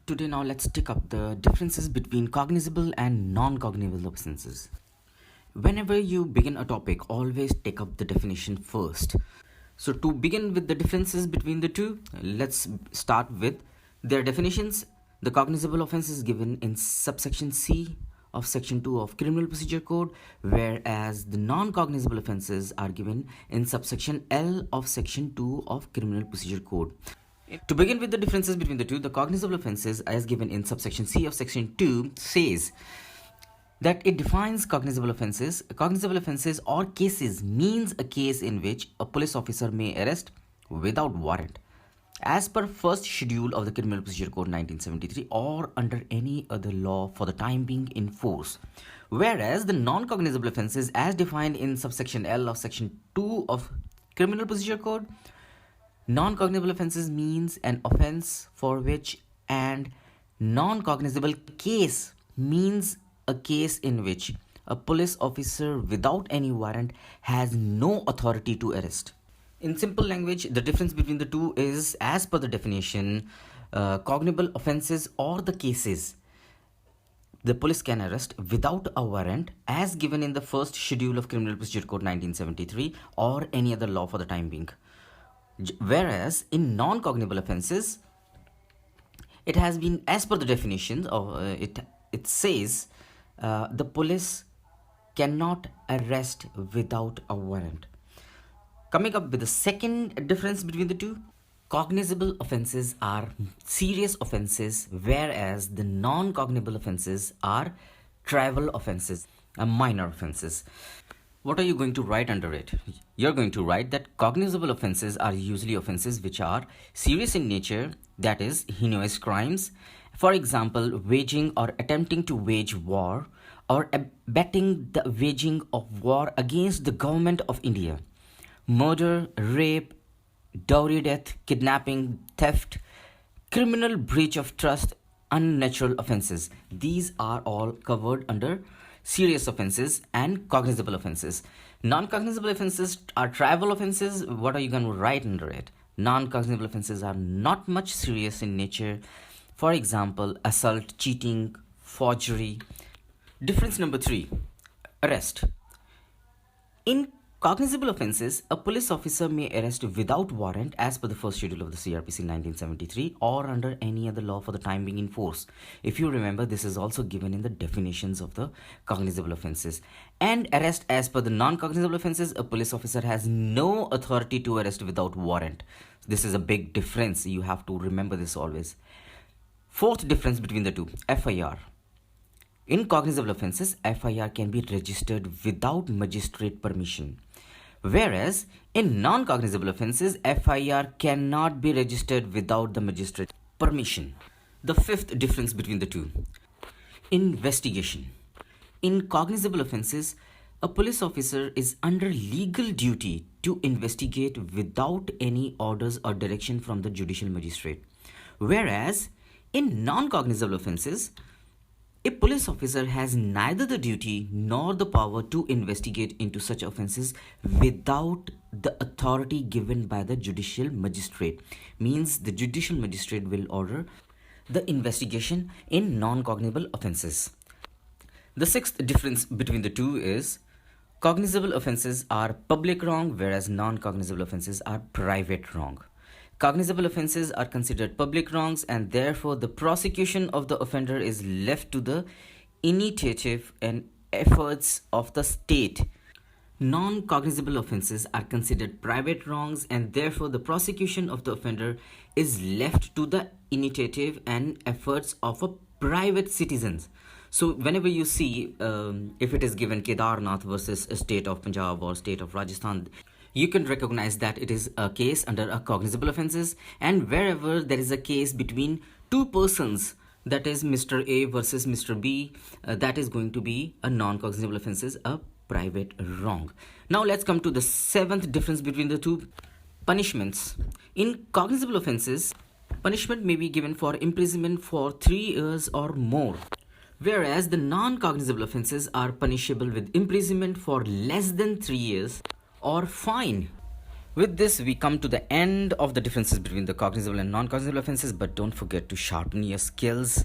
Today now let's take up the differences between cognizable and non-cognizable offenses. Whenever you begin a topic, always take up the definition first. So to begin with the differences between the two, let's start with their definitions. The cognizable offense is given in subsection C of section 2 of Criminal Procedure Code, whereas the non-cognizable offenses are given in subsection L of section 2 of Criminal Procedure Code. To begin with the differences between the two, the cognizable offenses as given in subsection C of section 2 says that it defines cognizable offenses. Cognizable offenses or cases means a case in which a police officer may arrest without warrant as per first schedule of the Criminal Procedure Code 1973 or under any other law for the time being in force. Whereas the non-cognizable offenses as defined in subsection L of section 2 of Criminal Procedure Code, non-cognizable offenses means an offense for which, and non-cognizable case means a case in which a police officer without any warrant has no authority to arrest. In simple language, the difference between the two is, as per the definition, cognizable offenses or the cases the police can arrest without a warrant as given in the first schedule of Criminal Procedure Code 1973 or any other law for the time being. Whereas in non-cognizable offenses, it has been, as per the definition of it says the police cannot arrest without a warrant. Coming up with the second difference between the two, cognizable offenses are serious offenses, whereas the non-cognizable offenses are trivial offenses, minor offenses. What are you going to write under it? You're going to write that cognizable offenses are usually offenses which are serious in nature, that is, heinous crimes. For example, waging or attempting to wage war, or abetting the waging of war against the government of India. Murder, rape, dowry death, kidnapping, theft, criminal breach of trust, unnatural offenses. These are all covered under serious offenses and cognizable offenses. Non-cognizable offenses are trivial offenses. What are you going to write under it? Non-cognizable offenses are not much serious in nature. For example, assault, cheating, forgery. Difference number 3, arrest. In cognizable offenses, a police officer may arrest without warrant as per the first schedule of the CRPC 1973 or under any other law for the time being in force. If you remember, this is also given in the definitions of the cognizable offenses. And arrest as per the non-cognizable offenses, a police officer has no authority to arrest without warrant. This is a big difference. You have to remember this always. Fourth difference between the two, FIR. In cognizable offenses, FIR can be registered without magistrate permission. Whereas in non-cognizable offenses, FIR cannot be registered without the magistrate permission. The fifth difference between the two, investigation. In cognizable offenses, a police officer is under legal duty to investigate without any orders or direction from the judicial magistrate. Whereas in non-cognizable offenses, a police officer has neither the duty nor the power to investigate into such offences without the authority given by the judicial magistrate. Means the judicial magistrate will order the investigation in non-cognizable offences. The sixth difference between the two is cognizable offences are public wrong, whereas non-cognizable offences are private wrong. Cognizable offenses are considered public wrongs, and therefore the prosecution of the offender is left to the initiative and efforts of the state. Non-cognizable offenses are considered private wrongs, and therefore the prosecution of the offender is left to the initiative and efforts of a private citizens. So whenever you see, if it is given Kedarnath versus a state of Punjab or state of Rajasthan, you can recognize that it is a case under a cognizable offenses. And wherever there is a case between two persons, that is Mr. A versus Mr. B, that is going to be a non-cognizable offenses, a private wrong. Now let's come to the seventh difference between the two, punishments. In cognizable offenses, punishment may be given for imprisonment for 3 years or more, whereas the non-cognizable offenses are punishable with imprisonment for less than 3 years or fine. With this, we come to the end of the differences between the cognizable and non-cognizable offenses, but don't forget to sharpen your skills.